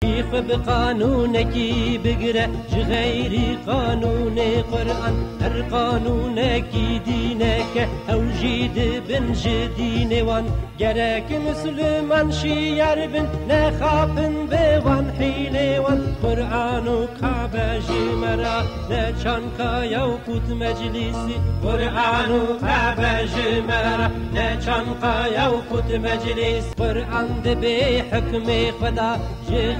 بيخ بقانونكي بقرا غير قانون قرآن هر قانونكي دينك أو جيد بن جدين وان جرك مسلمان شيار بن نخافن بوان حيل وان قرآن كعبة جمرا نشانكا يوكوت مجلسي قرآن كعبة جمرا نشانكا يوكوت مجلس قرآن دبي حكم خدا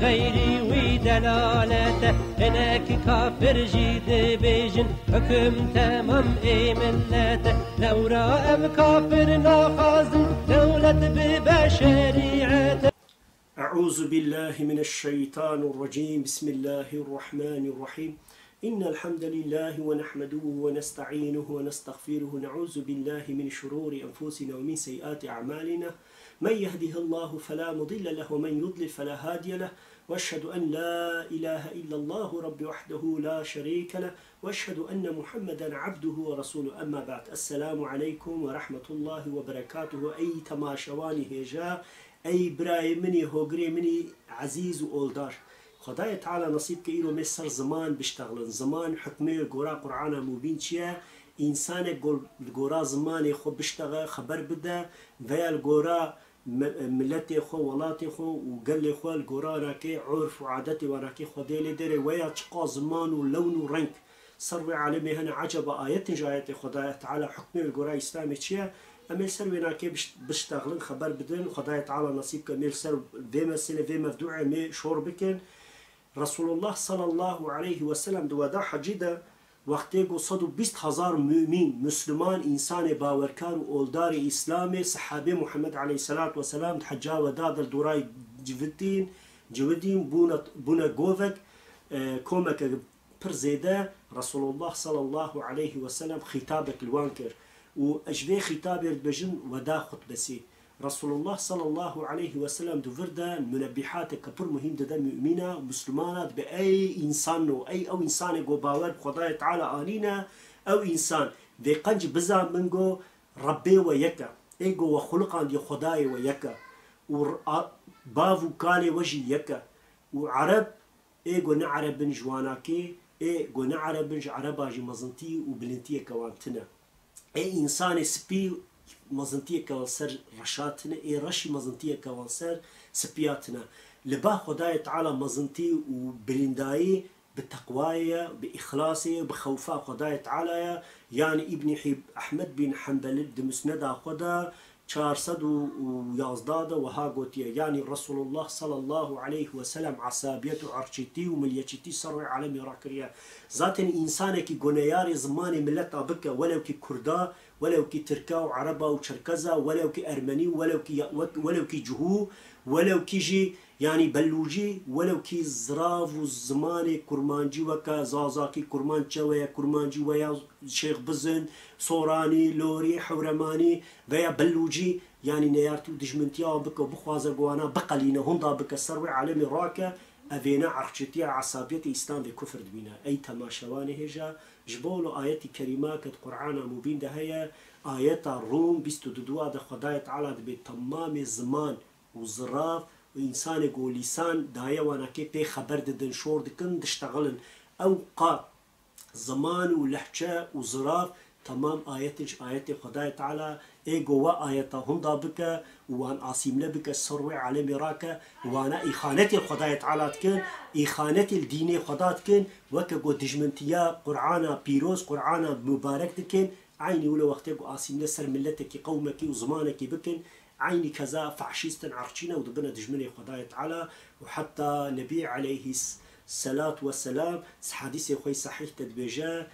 غيري ودلالته هناك كافر جيد بيجن حكم تمام ملته لو رأى كافر ناخذ دولة ببشريعته. أعوذ بالله من الشيطان الرجيم. بسم الله الرحمن الرحيم. إن الحمد لله ونحمده ونستعينه ونستغفره نعوذ بالله من شرور أنفسنا ومن سيئات أعمالنا من يهده الله فلا مضل له ومن يضلل فلا هادي له وأشهد أن لا إله إلا الله رب وحده لا شريك له وأشهد أن محمدا عبده ورسوله. أما بعد. السلام عليكم ورحمة الله وبركاته. أي تماشواني هجا أي براي مني هوغري مني عزيز وأولدار خدای تعالی نصیب که ایرو مثل زمان بشتغلن زمان حکمه گورا قرآن مبین چیه انسان گورا زمان خو بشتغل خبر بده ویا گورا ملت خو ولات خو و قل خو الگورا راکی عرف و عادت و راکی خدای داره ویا چقا زمان و لون و رنگ سروی عالمی هن عجب آیت جایت خدای تعالی حکمه گورا اسلامی چیه امل سر ویناکی بشتغلن خبر بدن خدای تعالی نصیب که امل سر وی مسئله وی مفدوعه می شور بکن. رسول الله صلى الله عليه وسلم دودا حجيده وقتی گو 120,000 مؤمن مسلمان انسان باورکار و اولدار اسلام صحابه محمد عليه الصلاة والسلام حجا و دادر دورای جودین بونا گوفک کومک پر زیده رسول الله صلى الله عليه وسلم خطابك الوانكر و اجبه خطابه بجن ودا خطبسي رسول الله صلى الله عليه وسلم دفردا منبحات كبر مهم ده مؤمنة مسلمانات بأي إنسان أو إنسان جو باور خداي تعالى آنينا أو إنسان ذي قنج بزا منجو ربي ويكا أي جو وخلق عند خداي ويكا وبافو كالي وجي يكا وعرب أي جو نعرب بن جواناكي أي جو نعرب بن عرباجي مزنتي وبلنتي كوانتنا أي إنسان سبي مزنتيه كوالسر رشاتنا اي رشي مزنتيه كوالسر سبياتنا لبا خداي تعالى مزنتي وبرنداي بتقوايا بإخلاصي بخوفا خداي تعالى يعني ابن حب أحمد بن حنبل دمسندا خدا 411 وها قوتيه يعني رسول الله صلى الله عليه وسلم عصابيته عرشتي ومليتي سروي على مراكريا ذات إنسان كي جونيار زمان ملتا بك ولو كي كردا ولو كي تركا وعربا وشركزا ولو كي أرمني ولو كي جهو ولو كي جي يعني بلوجي ولو كي زراف والزمان كرمانجي وكا زازاكي كرمانجا ويا كرمانجي ويا شيخ بزن صوراني لوري حورماني ويا بلوجي يعني نيارتو دجمنتيا بك بخوازا قوانا بقلينا هندا بك سروي عالمي راكا أفينا عرشتيا عصابيتي إسلام بكفر دبينا أي تماشواني هجا جبولو آياتي كريمة كد قرآن مبين ده هي آيات الروم 22 ده خداية تعالى بتمام الزمان وزراف وإنسان يقول لسان دايا وانا كي خبر ددن شور دكن دشتغلن أو قا زمان ولحجة وزراف تمام آيات خداية تعالى اي جوا آياتا هندا بك وان عاصم لبك السروي على مراكا وانا إخانتي خداية تعالى تكن إخانتي الديني خداية تكن وكا جو دجمنتيا قرآن بيروز قرآن مبارك تكن عيني ولا وقتي جو عاصم لسر ملتك قومك وزمانك بكن عيني كذا فاشيستن عرشينا ودبنا دجمني خداية تعالى وحتى نبي عليه الصلاة والسلام حديث خوي صحيح تدبيجا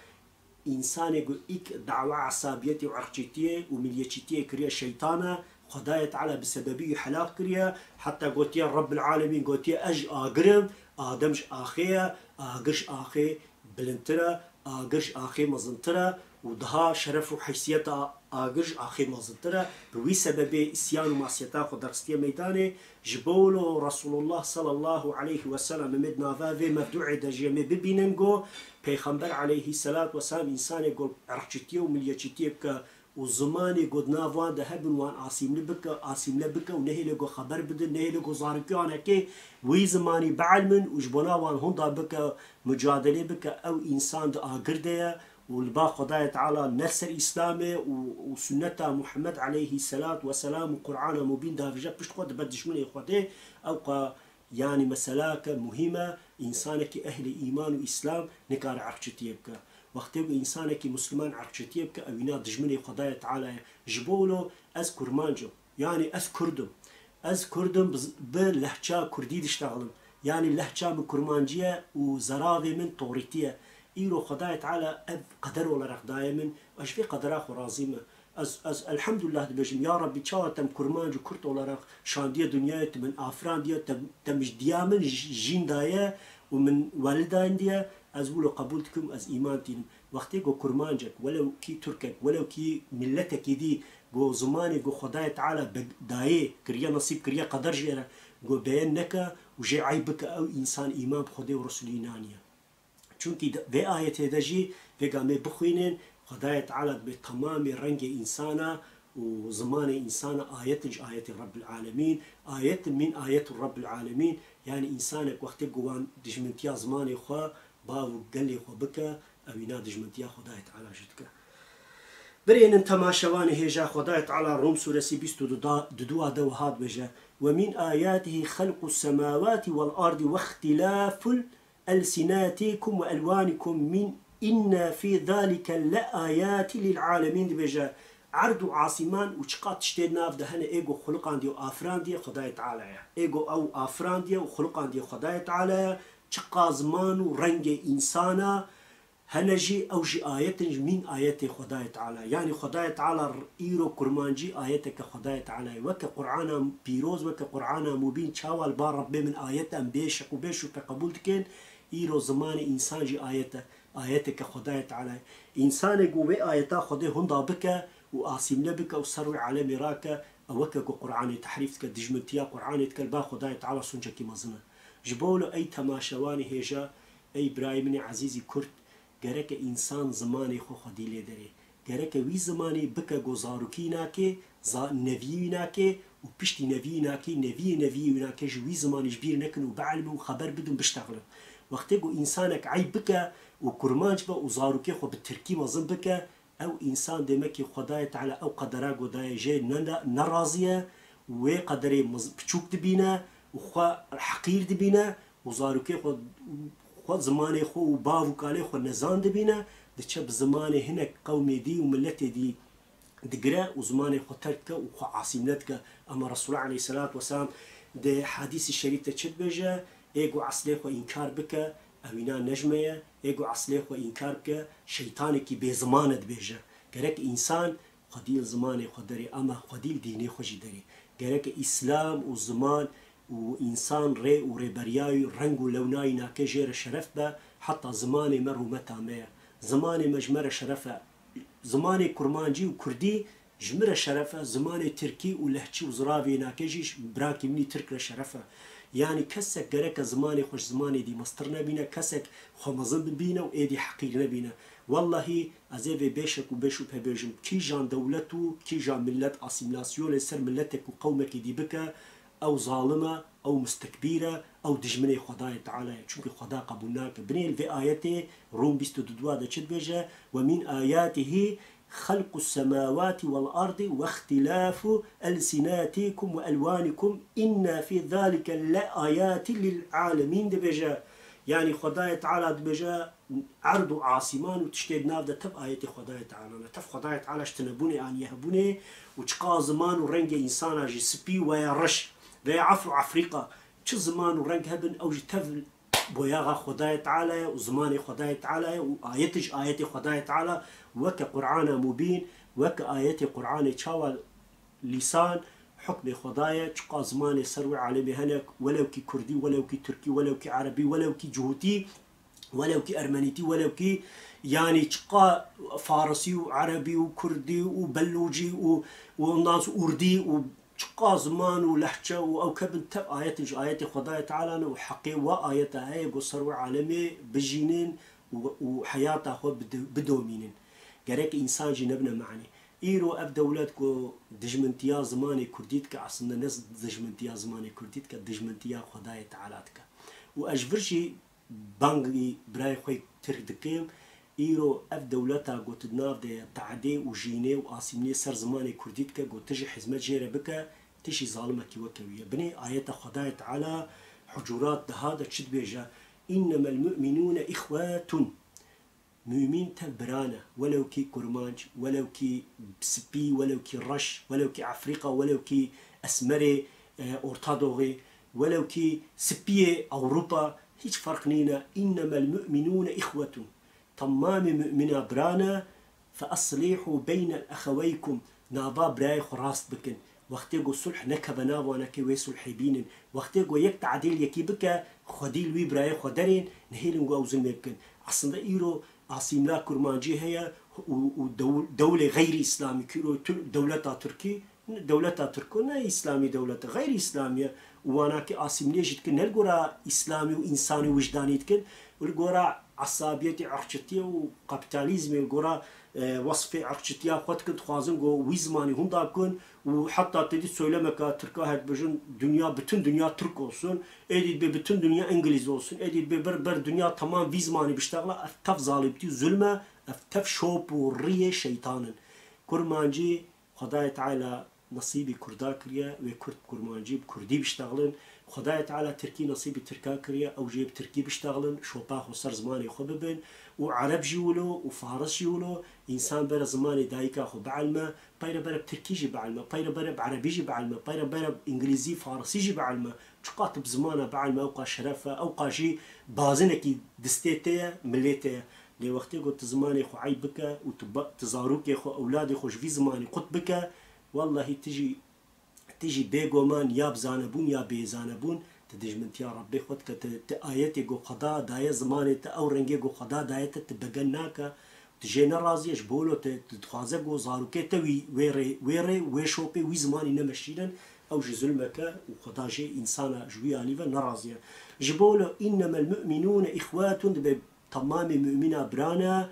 إنسان يقول إك دعوة عصابيتي وعرقيتي ومليتي كريا شيطانة خداية تعالى بسببي حلاق كريا حتى قلت يا رب العالمين قلت يا أج آقرم آدمش آخية آقرش آخي بلنترا آقرش آخي مزنترا ودها شرف وحيثية آقرش آخي مزنترا بوي سبب إسيان ومعصيتا خدرستيا ميداني جبولو رسول الله صلى الله عليه وسلم مدنا فافي مفدوع دجيمي ببيننگو پیغمبر عليه الصلاة والسلام إنسان يقول عرقشتيه ومليتشتيه وزماني قد نافوان ده هبن وان عاصم لبك ونهي لقو خبر بدن نهي لقو زاركيانا كي وي زماني بعلمن وجبنا وان هندا بك مجادلة بك او انسان ده آقردية والبا خداية تعالى نسر إسلامي وسنة محمد عليه الصلاة والسلام وقرآن مبين ده فيجا بشت خود بدش من إخوته أو يعني مسألة مهمة إنسانك أهل إيمان وإسلام نكار عرشتيبك وقت يبقى إنسانك مسلمان عرشتيبك أو يناد دجمني خداية تعالى جبولو أذكر مانجو يعني أذكردم بلهجة كردي دشتغلم يعني اللهجة من كرمانجية وزراوي من طوريتية إيرو خداية تعالى قدر ولا رخ دائما أش في قدر أخو رازيمة از الحمد لله دبجم يا ربي تشاو تم كرمانج وكرت ولا رخ شاندية دنيا من أفران ديا تمش ديامن جين دايا ومن والدين ديا از بقولوا قبولتكم از إيمانتين وقتي جو كرمانجك ولو كي تركك ولو كي ملتك دي جو زماني جو خداية تعالى داية كريا نصيب كريا قدر جيرا جو بينك وجي عيبك أو إنسان إيمان بخدي ورسولينانيا چونکی به آیت دجی وگامه بخوینن خدای تعالی به تمام رنگ انسانا و زمان انسان آیت رب العالمین آیت من آیت رب العالمین يعني انسانك وقت قوان دجمنتيا زماني خوا باو قلي خوا بك اوينا دجمنتيا خدای تعالی جدك برين انت ما شواني هيجا خدای تعالی روم سوره 22 دو هاد بجا ومن آياته خلق السماوات والأرض واختلاف ألسناتكم وألوانكم من إن في ذلك لآيات للعالمين بجا عرض عاصمان وشقات تشتينا في دهنا إيجو خلقان دي وآفران دي خداية تعالى إيجو أو آفران دي وخلقان دي خداية تعالى شقا زمان ورنج إنسانا هنجي أو جي آيات من آيات خداية تعالى يعني خداية تعالى إيرو كرمانجي آياتك خداية تعالى وك قرآن بيروز وك قرآن مبين شاوال بار ربي من آيات بيشك وبيشو كقبولتكين إيرو زمان إنسان جي آياتك خداية تعالى إنسان قوة آياتا خداية هندا بك وآسم لبك وسروي على مراك أوك قرآن تحريفتك دجمتيا قرآن تكلبا خداية تعالى سنجكي مزنا جبولو أي تماشواني هيجا أي برايمني عزيزي كرد گرک انسان زمانی خو خودی لیدره گرک وی زمانی بک گزاروکی ناکه نوی ناکه و پشتی نوی ناکه نوی ناکه جوی زمانی جبیر نکن و بعلم و خبر بدون بشتغل وقتی گو انسانک عیب بک و کرمانج با و زاروکی خو بالترکی مزن بک او انسان دمکی خدای تعالی او قدره گودای جه نرازیه و قدره بچوک دبینه و خو حقیر دبینه و زاروکی خو خود زمانه خو و باو کاله خو نزان دبینه دچه زمانه هنک قومی دی و ملت دی دقرا و زمانه خو ترک و خو عاصمتك اما رسول الله عليه الصلاة والسلام ده حديث الشريف تشد بجا ايجو عسله خو انكار بك اوینا نجمه ايجو عسله خو انكار بك شيطانك بي زمانه بجا گرک انسان خديل زمانه خو دري اما خديل ديني خو جدري گرک اسلام و زمان وإنسان ري وريبرياي رنگ ولوناي ناكجير شرف با حتى زماني مرو متامير زماني مجمر شرفه زماني كرمانجي وكردي جمر شرفه زماني تركي ولهجي وزرافي ناكجيش براكي مني ترك شرفه يعني كسك جرك زماني خوش زماني دي مستر نبينا كسك خمزن بينا وإيدي حقير نبينا والله أزيفي بيشك وبيشو بهبيجم كي جان دولته كي جان ملت أسيملاسيون سر ملتك وقومك دي بك أو ظالمة أو مستكبرة أو دجمني خداي تعالى شوفي خدا قبولناك بنين في آياته روم بيستو ددوا دا چد بيجا ومن آياته خلق السماوات والأرض واختلاف ألسناتكم وألوانكم إن في ذلك لآيات للعالمين دبيجا يعني خداي تعالى دبيجا عرض عاصمان وتشتيد نافدا تب آيات خداي تعالى تف خداي تعالى اشتنبوني أن يهبوني وتشقا زمان ورنج إنسان جي سبي ويرش في عفريقة شو زمان ورنج هبن أو جتفل بوياغا خداي تعالى وزمان خداي تعالى وآياتج آيات خداي تعالى وك قرآن مبين وك آيات قرآن تشاول لسان حكم خداي تشقا زمان سروي عالمي هناك ولو كي كردي ولو كي تركي ولو كي عربي ولو كي جهوتي ولو كي أرمنيتي ولو كي يعني تشقا فارسي وعربي وكردي وبلوجي وناس أردي شقا زمان ولحجة أو كبن تب آيات خداي تعالى وحقي وآيات هاي قصر عالمي بجينين وحياته هو بدومينين قريك إنسان جنبنا معني إيرو أب دولتكو دجمنتيا زماني كرديتك أصلا ناس دجمنتيا زماني كرديتك دجمنتيا خداي تعالاتك وأجبرشي بانغي براي خوي تردكيم إيرو أب دولتا قوت ناف دي تعدي وجيني وآسيمني سر زماني كرديتك قوت تجي حزمت جيرة بك تشي ظالمة كيوكوية بني آيات خداي تعالى حجرات هذا تشد بيجا إنما المؤمنون إخوات مؤمن تبرانا ولو كي كرمانج ولو كي سبي ولو كي رش ولو كي عفريقة ولو كي أسمري أورتادوغي ولو كي سبي أوروبا هيج فرق نينا إنما المؤمنون إخوة تمام مؤمنا برانا فأصلحوا بين أخويكم نابا براي خراست بكن وقتيقو صلح نكبنا وانا كي وي صلحيبين وقتيقو يك تعديل يكي بكا خديل وي براي خدرين نهيلنقو أو زلمي بكن أصلا إيرو عاصمنا كرمانجي هي ودولة غير إسلامي كيرو دولتها تركي دولتها تركونا إسلامي دولة غير إسلامية وانا كي عاصمني جدكن هالقرا إسلامي وإنساني وجداني تكن والقرا عصابيتي عرقتي وكابيتاليزمي والقرا وصفي عرقتي خد كنت خوازن جو ويزماني هم دابكن وحتى تدي söylemek Türk'e her bugün dünya bütün dünya Türk olsun, edil be bütün dünya İngiliz olsun, edil be bir dünya tamam vizmani biştagla taf zalibti zulme taf şopu riye şeytanın kurmancı Xudaya Teala nasibi Kurda kiriye ve Kürt kurmancı Kurdi biştaglın Xudaya Teala Türkiye nasibi Türka kiriye او جيب Türkiye biştaglın şopa xosar zamanı xobibin وعرب جيولو وفارس جيولو إنسان برا زماني دايكا خو بعلمه بايرا برا بتركيجي بعلمه بايرا برا بعربيجي بعلمه بايرا برا إنجليزي فارسيجي بعلمه شقات بزمانه بعلمه أوقا شرفه أوقا جي بازنكي دستيتيا مليتيا لي وقتي قلت زماني خو عيبك وتزاروكي خو أولادي خوش في زماني قلت بك والله تجي بيغومان يا بزانبون يا بيزانبون تدجمنت يا ربي خدك تآياتي جو قضاء داية زماني تأو رنجي جو قضاء داية تبقناك تجينا رازيش بولو تتخازق جو زاروكي توي ويري ويشوبي وي زماني نمشينا أو جزلمك وقضاء جي إنسانا جوية ليفا نرازية جبولو إنما المؤمنون إخوات تمام مؤمنا برانا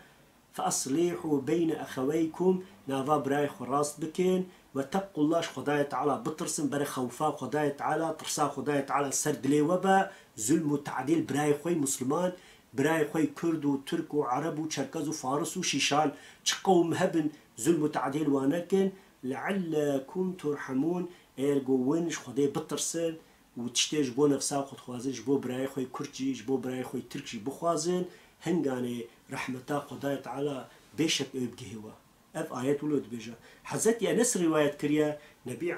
فأصلحوا بين أخويكم نافا براي خراس بكين واتقوا الله خدايا تعالى بترسم بري خوفا خدايا تعالى ترسا خدايا تعالى سرد لي وبا ظلم وتعديل براي خوي مسلمان براي خوي كرد وترك وعرب وشركز وفارس وشيشان تشقوا مهبن ظلم وتعديل وانكن لعلكم ترحمون ايرجو وينش خدايا بترسن وتشتيج بو نفسا خد خوازن جبو براي خوي كرجي جبو براي خوي تركي بخوازن هنگاني رحمتا خدايا تعالى بيشك ابجهوا اف آيات ولود بيجا حزتي أنس رواية كريا نبي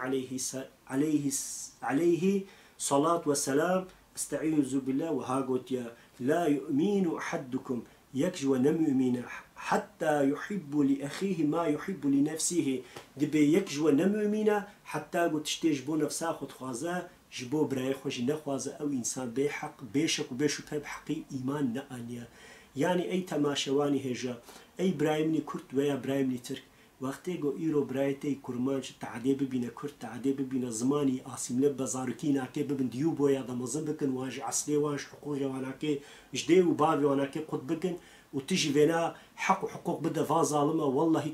عليه صلاة والسلام استعيذوا بالله وهاقوت يا لا يؤمن أحدكم يكجو نمؤمن حتى يحب لأخيه ما يحب لنفسه دبي يكجو نمؤمن حتى قلت تشتيجبو نفسا خد خوازا جبو براي خوش نخوازا أو إنسان بحق بيشك وبيشك بحقي إيمان نأنيا يعني أي تماشواني هجا أي برايمني كرت ويا برايمني ترك وقتی گو ایرو برایتی کرمانج تعدی ببینه کرد تعدی ببینه زمانی آسیم لب بازارکی ناکه ببین دیو بویا دمازن بکن واج عسلی واج حقوق جواناکه جدی و بابی واناکه قد بکن و تجي بنا حق وحقوق بده فازالمه والله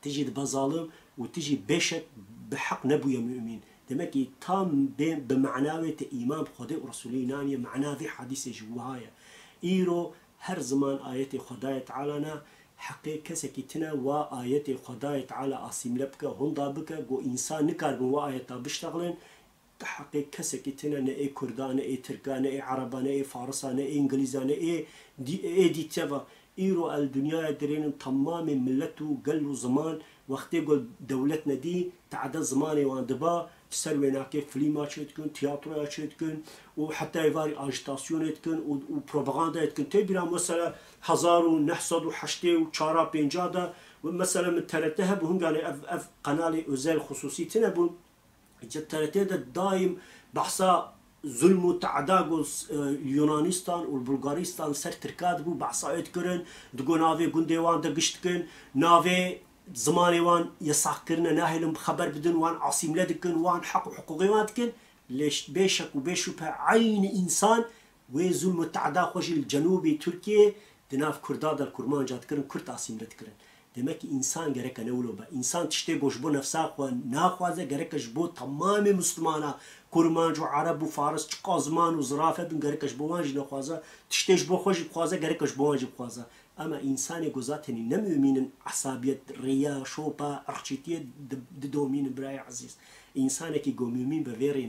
تجي دبازالم و تجي بشك بحق نبويا مؤمن دمكي تام بمعناوة إيمان خدا ورسولي نانية معناه ذي حديث جوايا إيرو هر زمان آيات خدايا تعالى حقي كسكي تنا وآيات خدايا تعالى آسيم لبك هندا بك جو إنسان نكار بو آيات بيشتغلن حقي كسكي تنا نأي كردان نأي تركان نأي عربان نأي فارسان نأي إنجليزان نأي دي تبا إيرو الدنيا درين تمام ملته قلو زمان وقتی قل دولتنا دي تعدد زماني وان دبا سرويناكي فيلمات تكون تياترات تكون وحتى يفاري اجيتاسيون تكون وبروباغندا تكون تبرا مثلا 1980 وشارا بينجادا ومثلا من ترتها بهم قال اف قناه اوزيل خصوصي تنبون الترتيه دايم بحثا ظلم وتعداء اليونانستان والبلغارستان سر تركاد بو بحثا تكرن دغو نافي غونديوان دغشتكن نافي زماني وان يساق كرنا ناهلم خبر بدن وان عاصم لدكن وان حق وحقوقيات كن ليش بيشك وبيشوبها عين انسان وظلم التعداء خوش الجنوبي تركيا دناف كرداد الكرمان جات كرن كرت عاصم لدكن دمك إنسان جرك نولو با إنسان تشتي جوش بو نفسه خو ناخوازه جركش بو تمام مسلمانا كرمانج وعرب وفارس قازمان وزرافة بن جركش بو وانج نخوازه تشتيش بو خوش بخوازه جركش بو وانج بخوازه أما إنسان جوزاتني نمؤمن عصابية ريا شوبا أرشيتية دومين براي عزيز إنسان كي جومين بفيري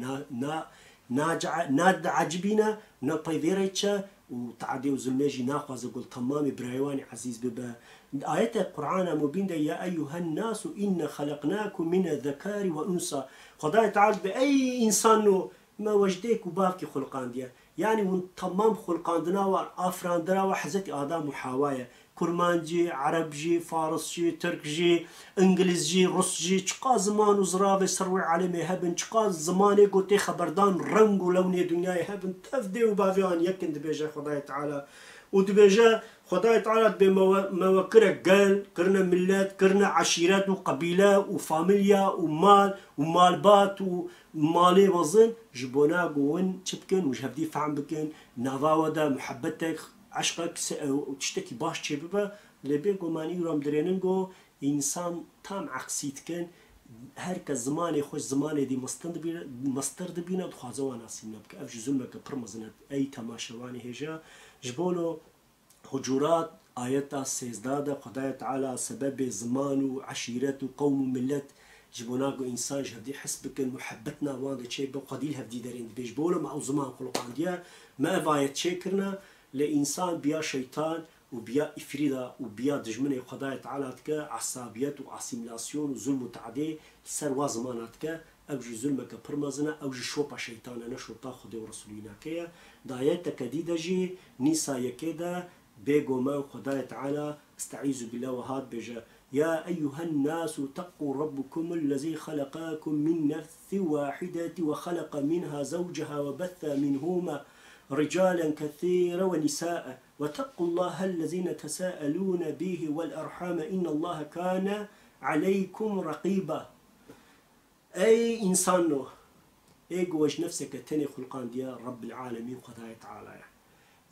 ناد عجبينا نبيفيريتشا وتعدي وزلميجي ناخذ قول تمام برايواني عزيز ببا آية القرآن مبين يا أيها الناس إن خلقناكم من الذكر وأنثى خداي تعالى بأي إنسان ما وجدك وبابك خلقان ديا يعني من تمام خلقان دنا وأفران دنا وحزتي آدم وحوايا كرمانجي عربجي فارسجي تركجي انجليزجي روسجي چقا زمان وزراوي سروي عالمي هبن چقا زماني قوتي خبردان رنگ ولوني دنياي هبن تفدي وبافيان يكن دبيجا خداي تعالى ودبيجا خداي تعالى بموكرة قال كرنا ملات كرنا عشيرات وقبيلة وفاميليا ومال بات ومالي وزن جبونا قوين تشبكن وش هفدي فعم بكن نافاودا محبتك عشقك وتشتكي باش تشببه لبيقو ماني رام دريننجو إنسان تام عكسيت كن هرك زماني خوش زماني دي مستر دبينا دخوازه وناسينا بك أف جزمك برمزنت أي تماشواني هجا جبولو حجورات آيات سيزدادة خدايا تعالى سبب زمان وعشيرات وقوم وملت جبوناقو إنسان جهدي حسبك محبتنا وانا شيء بقديل هفدي دارين بيجبولو مع زمان خلقان ديا ما فايت شكرنا لإنسان بيا شيطان وبيا إفريدا وبيا دجمنة خدايا تعالى تكا عصابيات واسيميلاسيون وظلم وتعدي سر زماناتك أوجي ظلمك برمزنا أوجي شوبا شيطان أنا شوبا خدي ورسولينا كيا دايتك ديدا جي نيسا يكيدا بيقو ما خدايا تعالى استعيذ بالله وهاد بيجا يا أيها الناس اتقوا ربكم الذي خلقاكم من نفس واحدة وخلق منها زوجها وبث منهما رجالا كثيرا ونساء واتقوا الله الذين تساءلون به والأرحام إن الله كان عليكم رقيبا أي إنسان إيجوج نفسك تاني خلقان ديال رب العالمين خدايا تعالى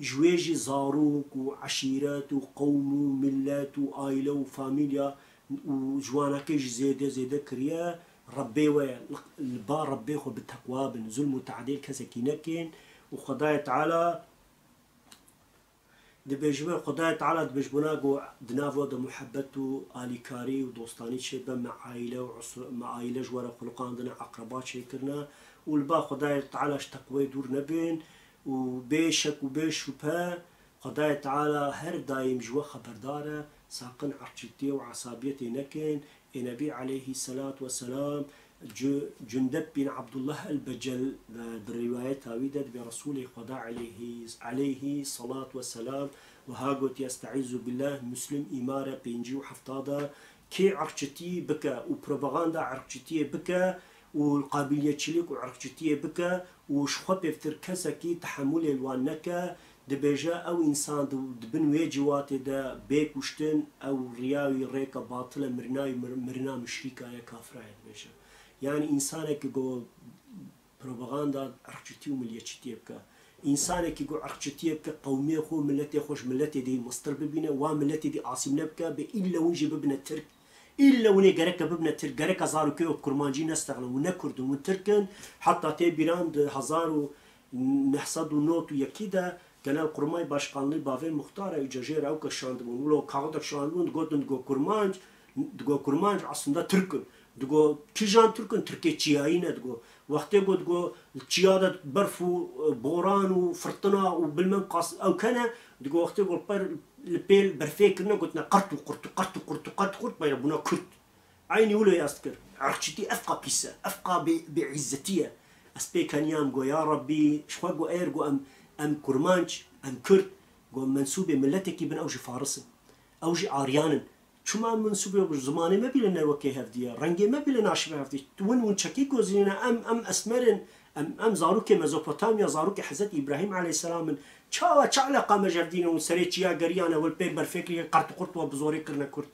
جويجي زاروك وعشيرات وقوم وملات وآيلة وفاميليا وجوانكيش زيادة كريا ربي والبار ربي خو بالتقوى بنزل متعديل كسكينكين وخدايا تعالى دبيجبه خدايا تعالى دبيجبناقو دنافو دا محبته آلي كاري ودوستاني شبه مع عائلة جوارا خلقان دنا عقربات شكرنا والبا خدايا تعالى تقوى دور نبين وبيشك وبيشوبها خدايا تعالى هر دايم جوا خبردارة ساقن عرشتي وعصابيتي نكن النبي عليه الصلاة والسلام جندب بن عبد الله البجل بالرواية تاويدت برسول خدا عليه الصلاة والسلام وهاقوت يستعيذ بالله مسلم إمارة بينجي وحفتادا كي عرشتي بكا وبروباغندا عرشتي بكا والقابلية تشليك وعرشتي بكا وشخوب يفتر كسكي تحمل الوانكا دبيجا أو إنسان دبن ويجواتي دا بيك وشتن أو رياوي ريكا باطلة مرنا مشركة يا كافرة دبيجا يعني إنسانك يقول بروباغندا عرقتي ومليتشتي بكا إنسانك يقول عرقتي بكا قومي خو ملتي خوش ملتي دي مصدر ببنا وملتي دي عاصم نبكا بإلا ونجي ببنا الترك إلا وني جركا ببنا الترك جركا زارو كيو كرمانجي نستغل ونكرد ونتركن حتى تبيران هزارو نحصد ونوت ويكيدا كان القرماي باشقانلي بافين مختارة يجاجير أو كشاندمون ولو كاغدك شاندمون تقول دقو كرمانج أصلا تركن دقو كيجان تركن تركي تشياينة دقو وقتي دقو تشيادة برفو بوران وفرطنا وبالمنقص أو كان دقو وقتي البيل برفيكنا قلتنا قرط بين ابونا كرت عيني ولا يذكر عرفتي أفقى بيسا أفقى بعزتية أسبي كان يام يا ربي شخوا إيرجو أم كرمانج أم كرت منسوبة ملتك ابن أوجي فارس أوجي عريان شو ما منسوبة زماني ما بيلنا وكي هفدية رنجي ما بيلنا عشبه هفدية وين شكيكو زينا أم أسمرن أم زاروكي ميزوبوتاميا زاروكي حزت إبراهيم عليه السلام من علاقة مجردين وسريتشيا قريانا والبيبر فكري قرط وبزوري كرنا كرت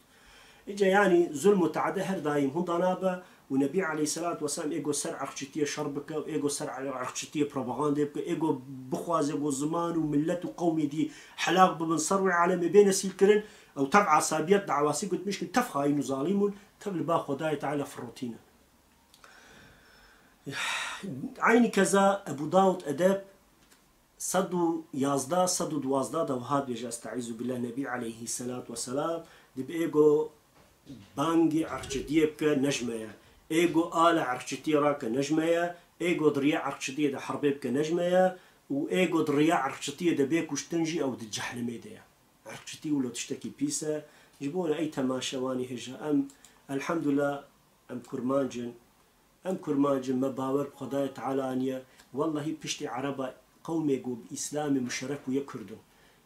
إجا يعني ظلم وتعدى هر دايم هون ضنابة ونبي عليه الصلاة والسلام إيجو سر عرقشتية شربك إيجو سر عرقشتية بروباغندا بك إيجو بخوازة وزمان وملة وقومي دي حلاق بمن صروي عالمي بين سيلكرن أو تبع عصابيات دعواسي قلت مشكل تفخاين وظالمون تبل با خداي تعالى في الروتين عيني كذا أبو داود أدب صدو يازدا صدو دوازدا دوهاد بيجا استعيذ بالله نبي عليه الصلاة والسلام دب إيجو بانجي عرقشتية بك نجمية إيجو آل عرقشتية راك نجمية إيجو دريا عرقشتية دا حربي بك نجمية وإيجو دريا عرقشتية دا بيكوش تنجي أو دا جحلمي دا عرقشتية ولو تشتكي بيسا جبونا أي تماشا واني هجا أم الحمد لله أم كرمانجن ما باور بخداية تعالى أنيا والله بشتي عربا قومي قوب إسلامي مشرف ويا كردو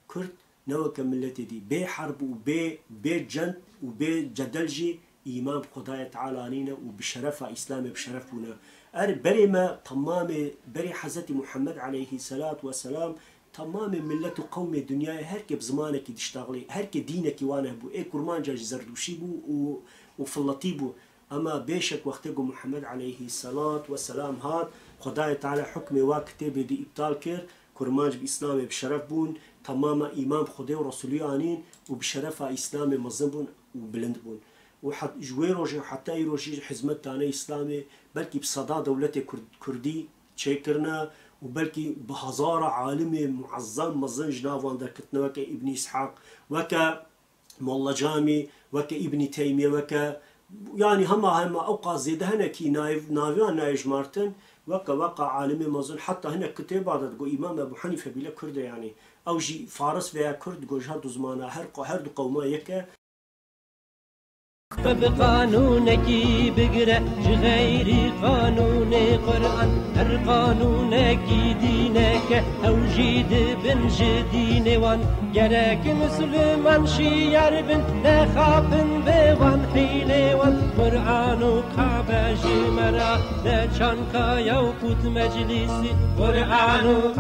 كرد نوكا ملتي دي بي حرب وبي جند وبي جدلجي إمام خداية تعالى أنينا وبشرفة إسلامي بشرفنا بري ما تمام بري حزتي محمد عليه الصلاة والسلام تمام ملة قوم الدنيا هركي بزمانك تشتغلي هركي دينك وانا بو اي كرمانجا زردوشي بو وفلطي بو اما بيشك وقتكم محمد عليه الصلاة والسلام هاد خداي تعالى حكمي وكتب دي ابطال كير كرمانج باسلامي بشرف بون تماما امام خدي ورسولي انين وبشرفة اسلامي مظن بون وبلند بون وحت جويروجي حتى يروجي حزمت تاني اسلامي بلكي بصدا دولتي كردي تشيكرنا وبلكي بهزارة عالمي معظم مظن جنافان دركتنا وكا ابن إسحاق وكا مولا جامي وكا ابن تيمية وكا يعني هما أوقع زيادة هنا كي نافيان نايج مارتن وكا عالمي مظن حتى هنا كتاب بعد تقول إمام أبو حنيفة بلا كردة يعني أو جي فارس فيها كرد قول جهد زمانا هر دو قوما يكا بقانونك بقرأ غير قانون قرآن هر قانونك دينك أو جيد بن جدين وان جرك مسلمان شيار بن نخافن بوان حيلي وان قرآن وكعبة جمرا نشانكا يوكوت مجلسي قرآن